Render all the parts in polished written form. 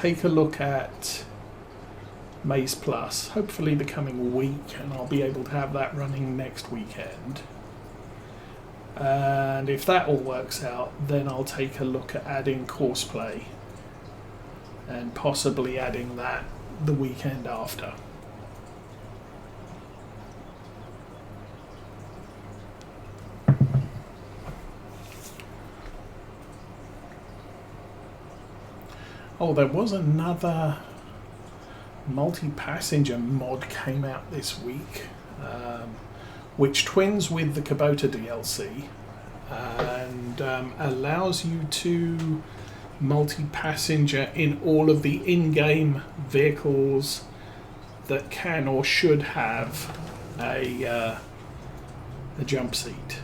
take a look at Maze Plus, hopefully the coming week, and I'll be able to have that running next weekend. And if that all works out, then I'll take a look at adding Courseplay and possibly adding that the weekend after. Oh, there was another multi-passenger mod came out this week, which twins with the Kubota DLC and allows you to multi-passenger in all of the in-game vehicles that can or should have a jump seat.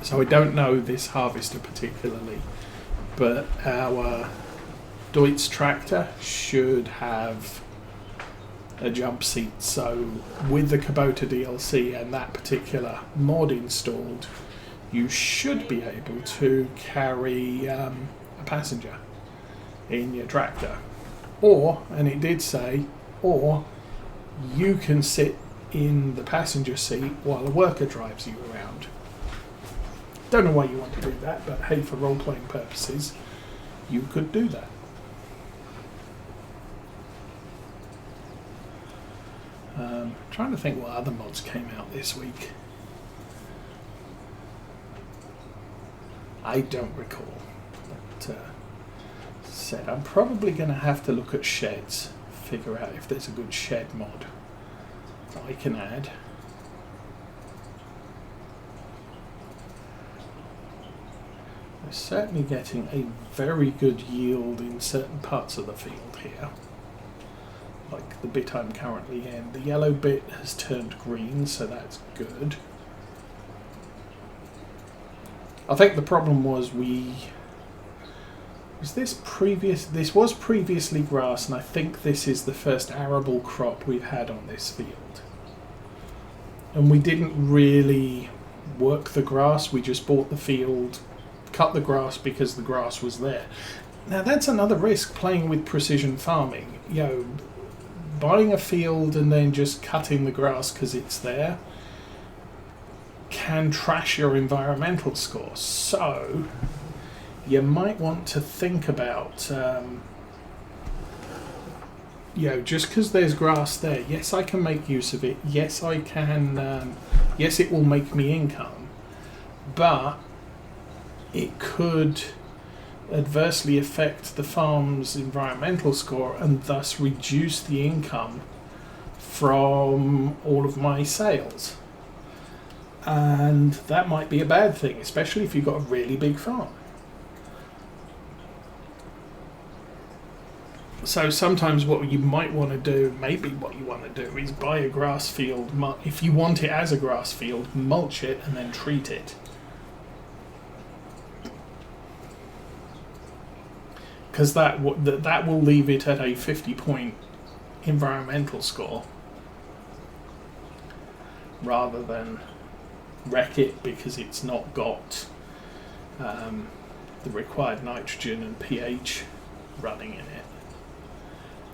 So I don't know this harvester particularly, but our Deutz tractor should have a jump seat. So with the Kubota DLC and that particular mod installed, you should be able to carry a passenger in your tractor. Or, and it did say, or you can sit in the passenger seat while a worker drives you around. Don't know why you want to do that, but hey, for role-playing purposes, you could do that. Trying to think what other mods came out this week. I don't recall. But said I'm probably going to have to look at sheds, figure out if there's a good shed mod that I can add. We're certainly getting a very good yield in certain parts of the field here. Like the bit I'm currently in. The yellow bit has turned green, so that's good. I think the problem was this was previously grass, and I think this is the first arable crop we've had on this field. And we didn't really work the grass, we just bought the field, cut the grass because the grass was there. Now that's another risk playing with precision farming. You know, buying a field and then just cutting the grass because it's there can trash your environmental score. So you might want to think about, just because there's grass there, yes, I can make use of it. Yes, I can. Yes, it will make me income, but it could adversely affect the farm's environmental score and thus reduce the income from all of my sales. And that might be a bad thing, especially if you've got a really big farm. So sometimes what you might want to do, maybe what you want to do, is buy a grass field, if you want it as a grass field, mulch it and then treat it. Because that will leave it at a 50-point environmental score, rather than wreck it because it's not got the required nitrogen and pH running in it.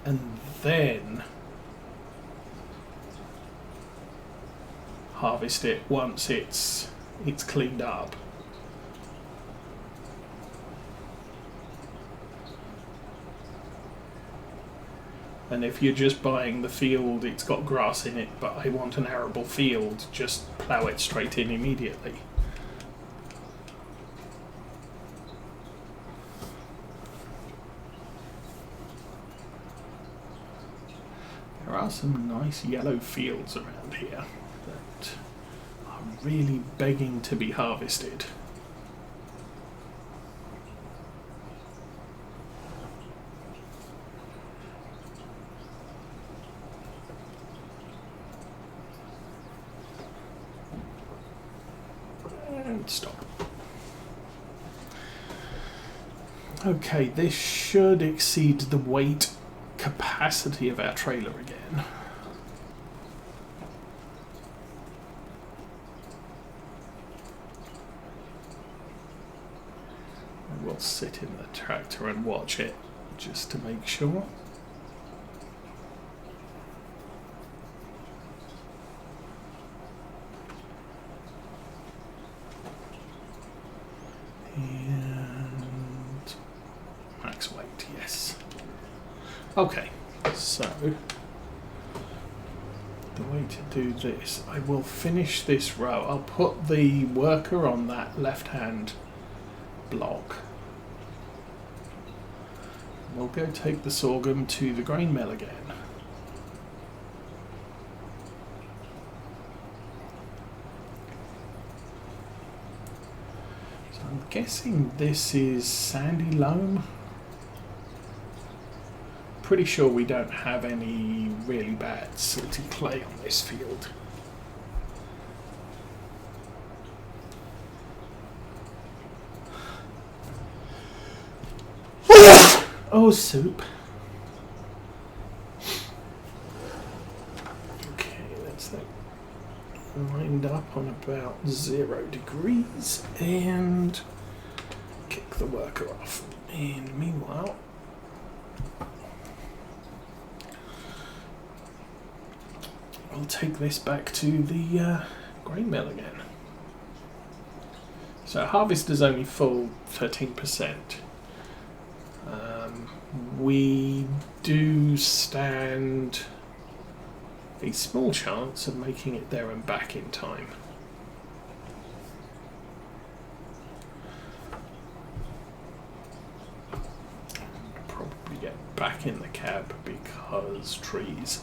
And then harvest it once it's cleaned up. And if you're just buying the field, it's got grass in it, but I want an arable field, just plough it straight in immediately. There are some nice yellow fields around here that are really begging to be harvested. Stop. Okay, this should exceed the weight capacity of our trailer again. We'll I'll sit in the tractor and watch it just to make sure. And max weight, yes. Okay, so the way to do this, I will finish this row. I'll put the worker on that left-hand block. We'll go take the sorghum to the grain mill again. So I'm guessing this is sandy loam. Pretty sure we don't have any really bad silty clay on this field. Oh, soup. Okay, that's that lined up on about 0 degrees and kick the worker off. And meanwhile, I'll take this back to the grain mill again. So harvest is only full 13%. We do stand a small chance of making it there and back in time. Probably get back in the cab because trees.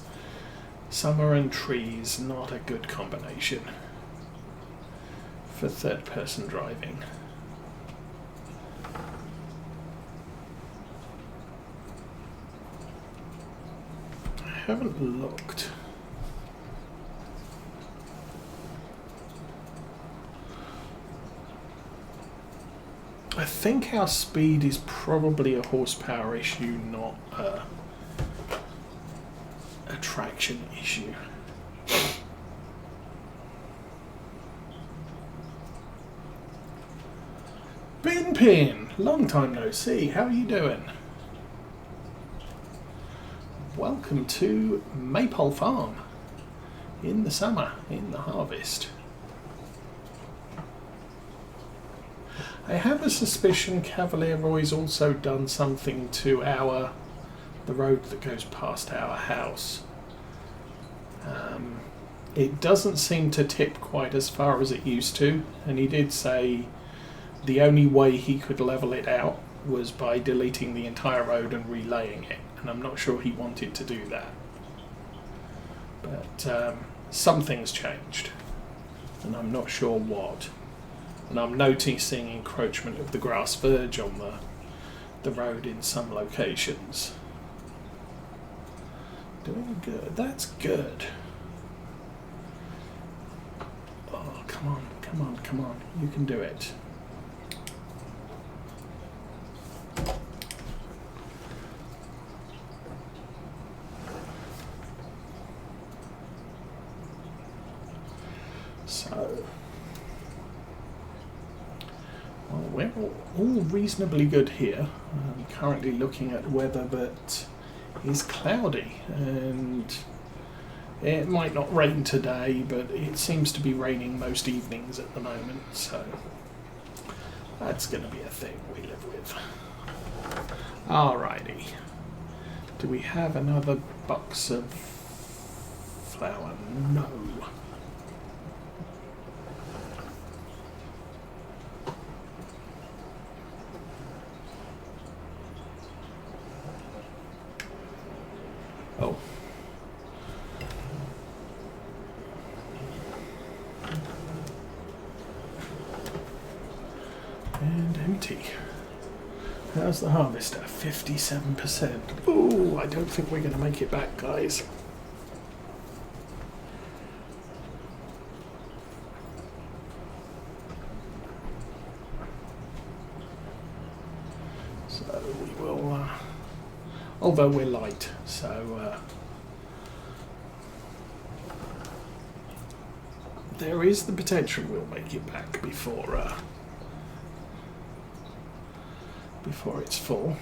Summer and trees, not a good combination for third-person driving. I haven't looked. I think our speed is probably a horsepower issue, not a traction issue. Bin Pin, long time no see. How are you doing? Welcome to Maypole Farm in the summer, in the harvest. I have a suspicion Cavalier Roy's also done something to the road that goes past our house. It doesn't seem to tip quite as far as it used to, and he did say the only way he could level it out was by deleting the entire road and relaying it, and I'm not sure he wanted to do that. But something's changed, and I'm not sure what. And I'm noticing encroachment of the grass verge on the road in some locations. Doing good. That's good. Oh, come on, come on, come on. You can do it. So, well, we're all reasonably good here. I'm currently looking at weather that is cloudy, and it might not rain today, but it seems to be raining most evenings at the moment, so that's going to be a thing we live with. Alrighty. Do we have another box of flour? No. Oh. And empty. How's the harvester? 57%. Ooh, I don't think we're going to make it back, guys. So we will, although we're light, so there is the potential we'll make it back before before it's full.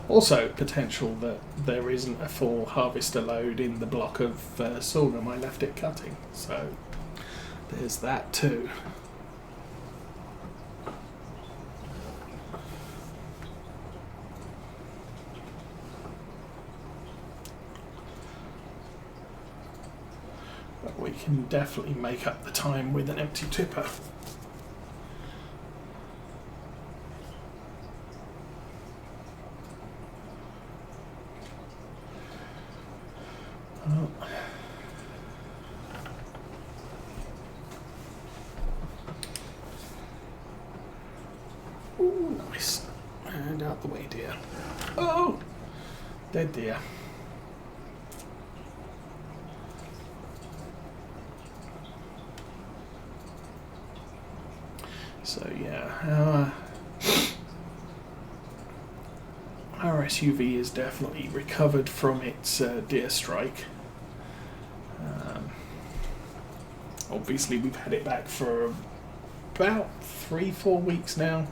Also, potential that there isn't a full harvester load in the block of sorghum I left it cutting, so there's that too. But we can definitely make up the time with an empty tipper. Oh, nice. And out the way, dear. Oh, dead deer. So yeah, our SUV is definitely recovered from its deer strike. Obviously we've had it back for about 3-4 weeks now,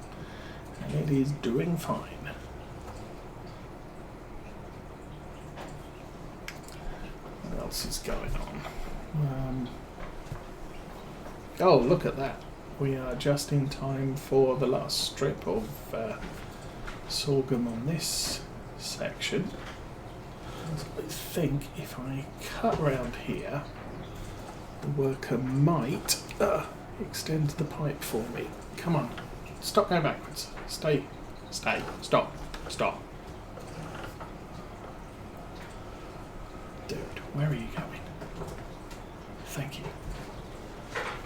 and it is doing fine. What else is going on? Oh, look at that. We are just in time for the last strip of sorghum on this section. So I think if I cut around here, the worker might extend the pipe for me. Come on, stop going backwards. Stay, stop. Dude, where are you going? Thank you.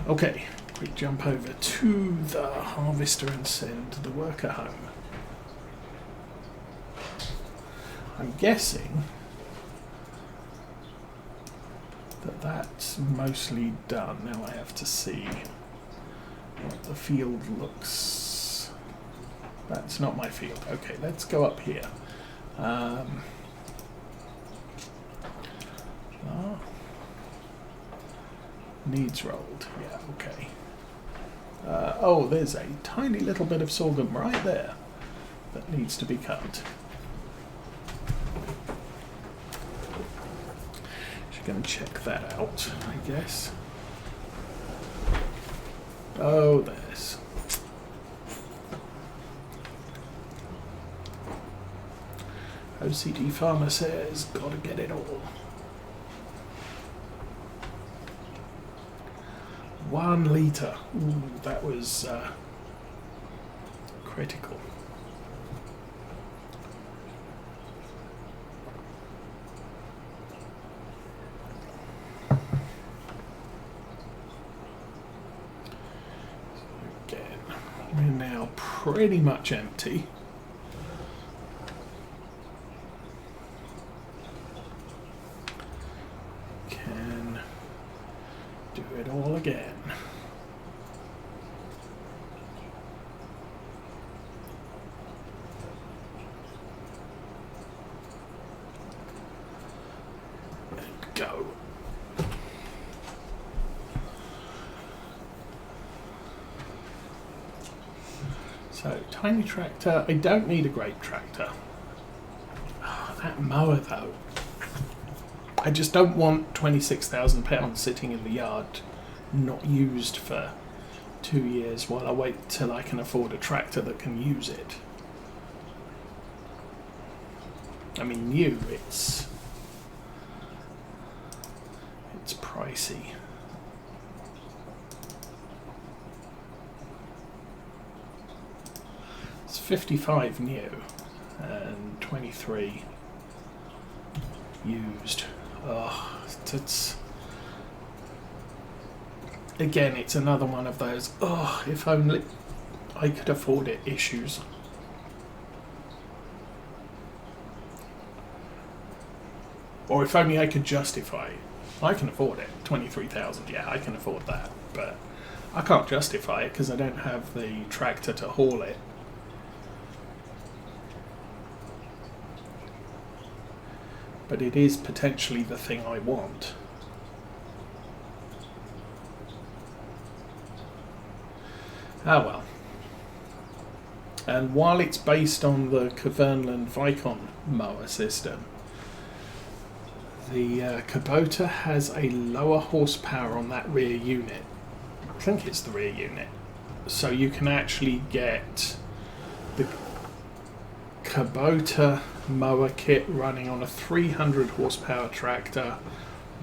Okay, quick jump over to the harvester and send the worker home. I'm guessing that that's mostly done. Now I have to see what the field looks. That's not my field. Okay, let's go up here. Needs rolled. Yeah, okay. Oh, there's a tiny little bit of sorghum right there that needs to be cut. Going to check that out, I guess. Oh, there's. OCD Farmer says, gotta get it all. 1 litre. Ooh, that was critical. We're now pretty much empty. Can do it all again. And go. So, tiny tractor. I don't need a great tractor. Oh, that mower though. I just don't want £26,000 sitting in the yard, not used for 2 years while I wait till I can afford a tractor that can use it. I mean, new, it's pricey. It's 55 new and 23 used. Oh, it's again, it's another one of those, oh, if only I could afford it issues. Or if only I could justify it. I can afford it. 23,000, yeah, I can afford that. But I can't justify it because I don't have the tractor to haul it. But it is potentially the thing I want. Ah well. And while it's based on the Kverneland Vicon mower system, the Kubota has a lower horsepower on that rear unit. I think it's the rear unit. So you can actually get the Kubota mower kit running on a 300 horsepower tractor,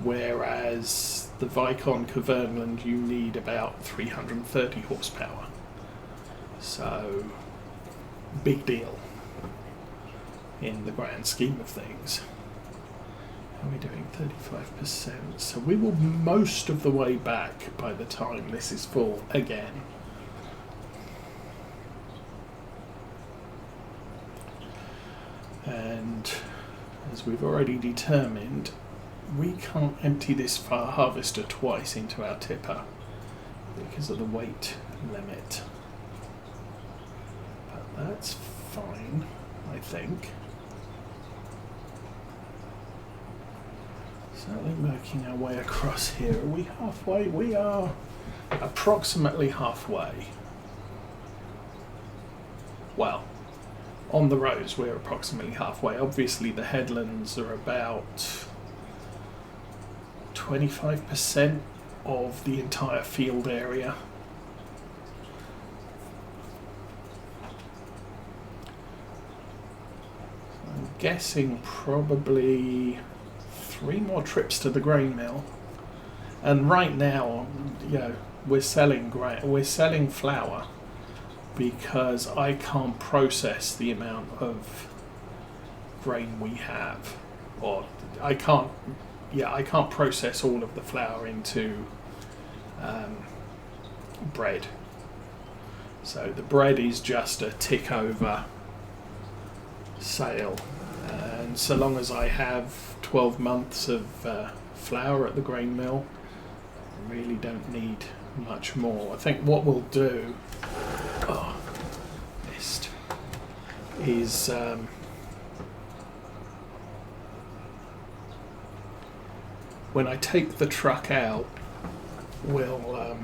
whereas the Vicon Kverneland you need about 330 horsepower. So, big deal in the grand scheme of things. How are we doing? 35%. So we will most of the way back by the time this is full again. And as we've already determined, we can't empty this harvester twice into our tipper because of the weight limit. But that's fine, I think. Certainly working our way across here. Are we halfway? We are approximately halfway. Well, on the rows we're approximately halfway. Obviously the headlands are about 25% of the entire field area. I'm guessing probably 3 more trips to the grain mill. And right now, you know, we're selling flour because I can't process the amount of grain we have, or I can't process all of the flour into bread. So the bread is just a tick over sale, and so long as I have 12 months of flour at the grain mill, I really don't need much more. I think what we'll do is when I take the truck out, we'll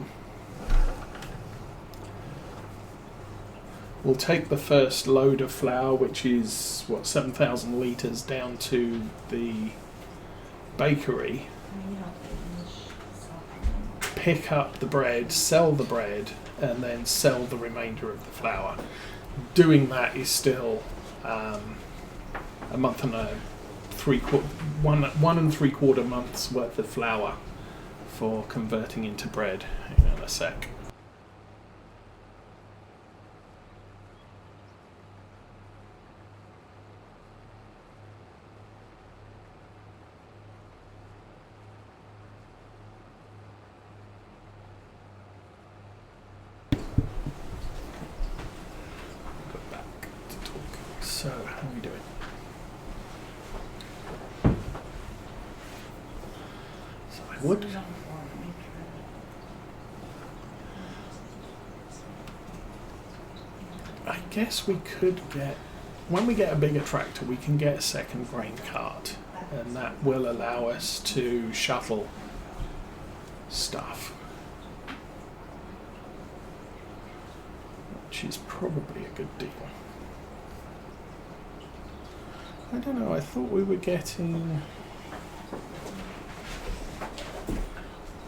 take the first load of flour, which is 7,000 litres, down to the bakery, pick up the bread, sell the bread, and then sell the remainder of the flour. Doing that is still a month and one and three quarter months worth of flour for converting into bread. Hang on a sec. So, how are we doing? So I would. I guess we could get, when we get a bigger tractor, we can get a second grain cart, and that will allow us to shuttle stuff, which is probably a good deal. I don't know, I thought we were getting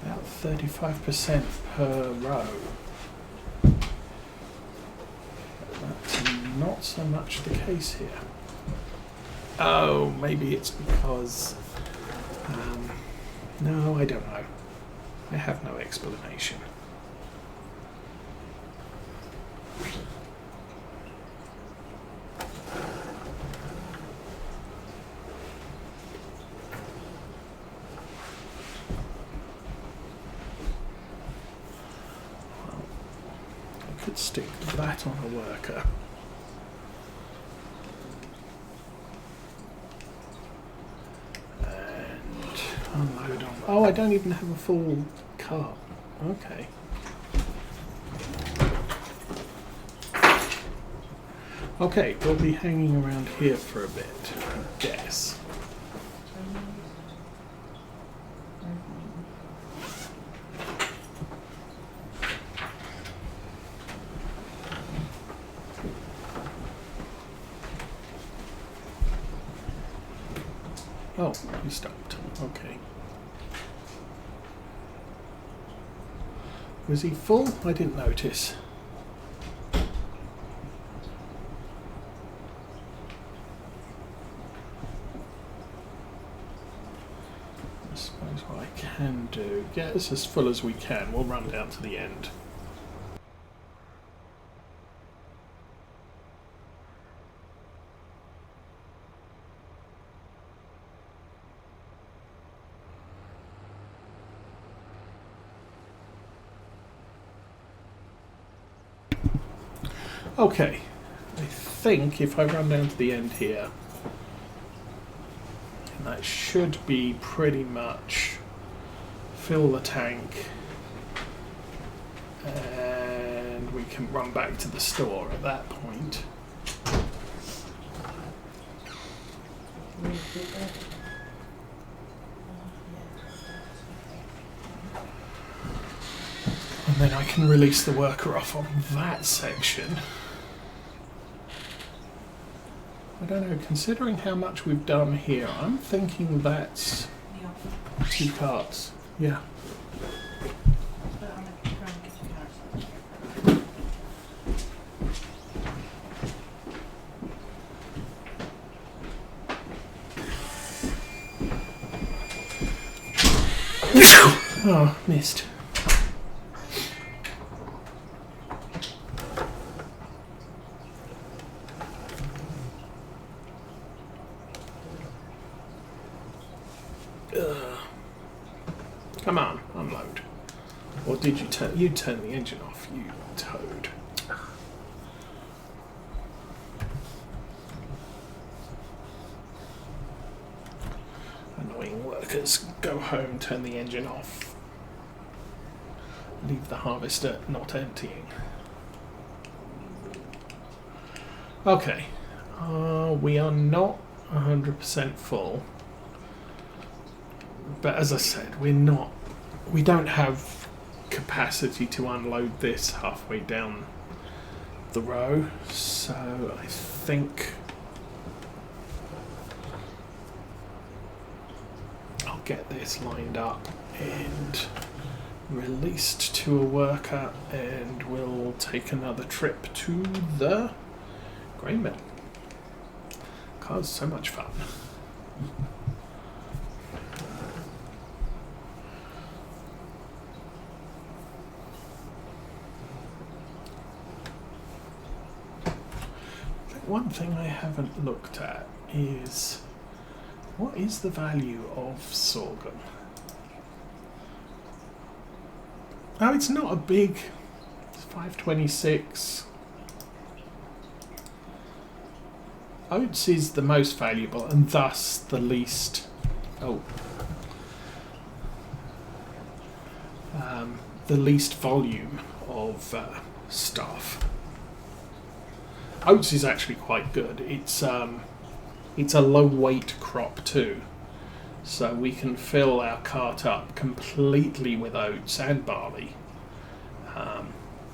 about 35% per row. That's not so much the case here. Oh, maybe it's because... no, I don't know. I have no explanation. Could stick that on a worker. And unload on. Oh, I don't even have a full cart. Okay. Okay, we'll be hanging around here for a bit, I guess. Oh, he stopped. Okay. Was he full? I didn't notice. I suppose what I can do, get us as full as we can. We'll run down to the end. Okay, I think if I run down to the end here, that should be pretty much fill the tank, and we can run back to the store at that point. And then I can release the worker off on that section. I don't know, considering how much we've done here, I'm thinking that's 2 carts. Yeah. Oh, missed. Come on, unload. Or did you turn? You turned the engine off, you toad. Annoying workers. Go home, turn the engine off. Leave the harvester not emptying. Okay. We are not 100% full. But as I said, we don't have capacity to unload this halfway down the row, so I think I'll get this lined up and released to a worker, and we'll take another trip to the grain mill. God, so much fun. One thing I haven't looked at is what is the value of sorghum? Oh, it's not a big. It's 526. Oats is the most valuable and thus the least. The least volume of stuff. Oats is actually quite good. It's a low weight crop too, so we can fill our cart up completely with oats and barley.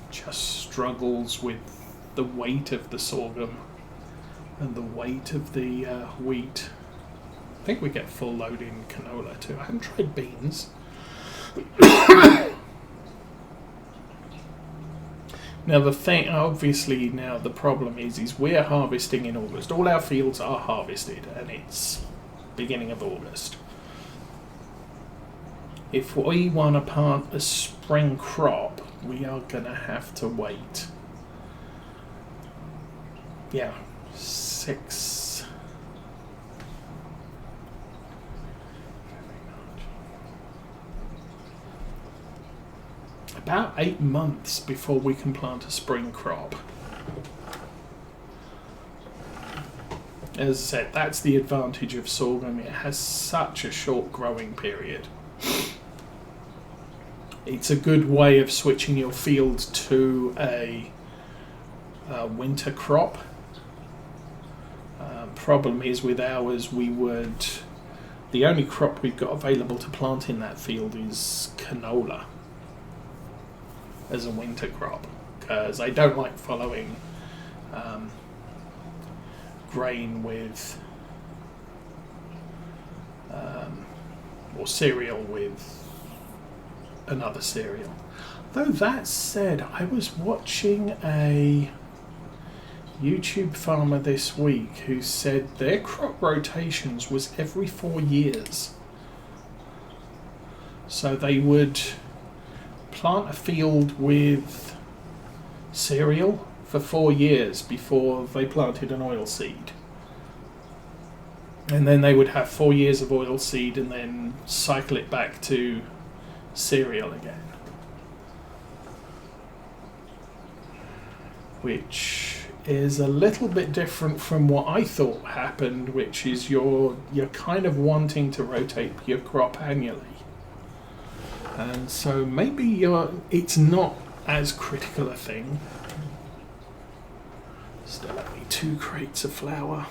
Just struggles with the weight of the sorghum and the weight of the wheat. I think we get full load in canola too. I haven't tried beans. Now the thing, obviously, now the problem is we're harvesting in August. All our fields are harvested, and it's beginning of August. If we want to plant a spring crop, we are gonna have to wait. Yeah, 6. About 8 months before we can plant a spring crop. As I said, that's the advantage of sorghum. It has such a short growing period. It's a good way of switching your field to a winter crop. Problem is with ours, the only crop we've got available to plant in that field is canola as a winter crop, because I don't like following grain with or cereal with another cereal. Though that said, I was watching a YouTube farmer this week who said their crop rotations was every 4 years. So they would plant a field with cereal for 4 years before they planted an oilseed. And then they would have 4 years of oilseed and then cycle it back to cereal again. Which is a little bit different from what I thought happened, which is you're kind of wanting to rotate your crop annually. And so maybe it's not as critical a thing. Still only 2 crates of flour.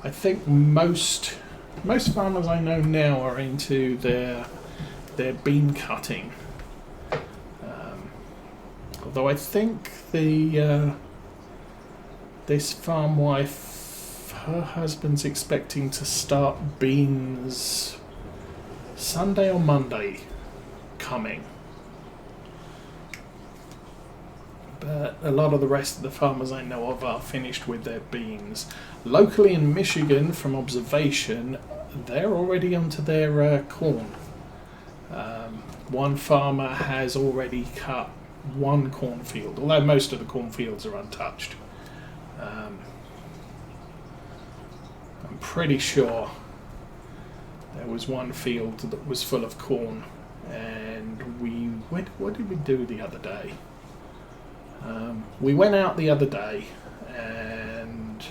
I think most farmers I know now are into their bean cutting. Although I think this farm wife, her husband's expecting to start beans Sunday or Monday coming. But a lot of the rest of the farmers I know of are finished with their beans. Locally in Michigan, from observation, they're already onto their corn. One farmer has already cut one cornfield, although most of the cornfields are untouched. I'm pretty sure there was one field that was full of corn, and what did we do the other day? We went out the other day, and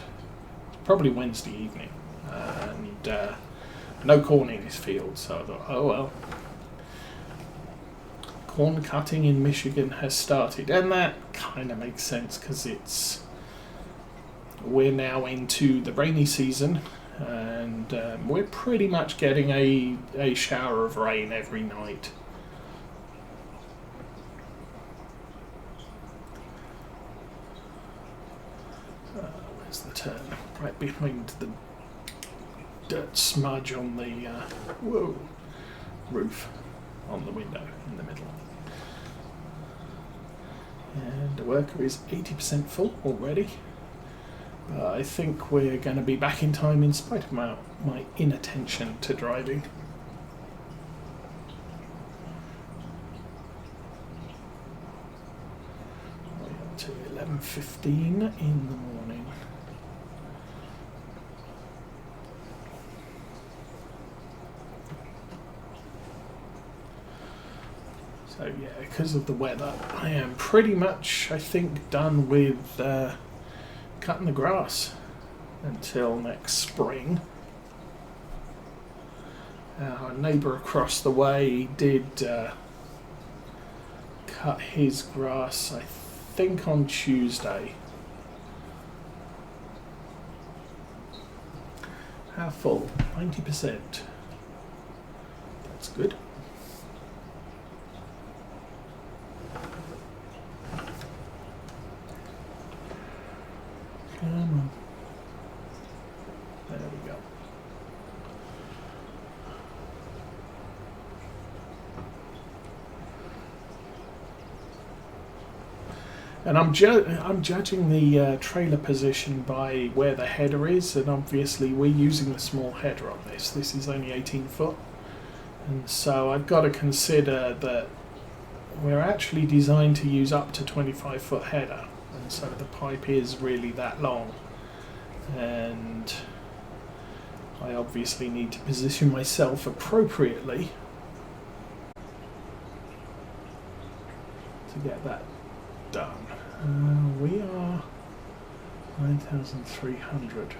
probably Wednesday evening, and no corn in his field, so I thought, oh well. Corn cutting in Michigan has started, and that kind of makes sense because we're now into the rainy season, and we're pretty much getting a shower of rain every night. Where's the turn? Right behind the dirt smudge on the roof, on the window in the middle. And the worker is 80% full already. But I think we're going to be back in time in spite of my inattention to driving. We're up to 11:15 in the morning. So yeah, because of the weather, I am pretty much, I think, done with cutting the grass until next spring. Our neighbour across the way did cut his grass, I think, on Tuesday. How full? 90%. That's good. Come on. There we go. And I'm judging the trailer position by where the header is, and obviously we're using the small header on this. This is only 18 foot, and so I've got to consider that we're actually designed to use up to 25 foot header. And so the pipe is really that long, and I obviously need to position myself appropriately to get that done. We are 9,300.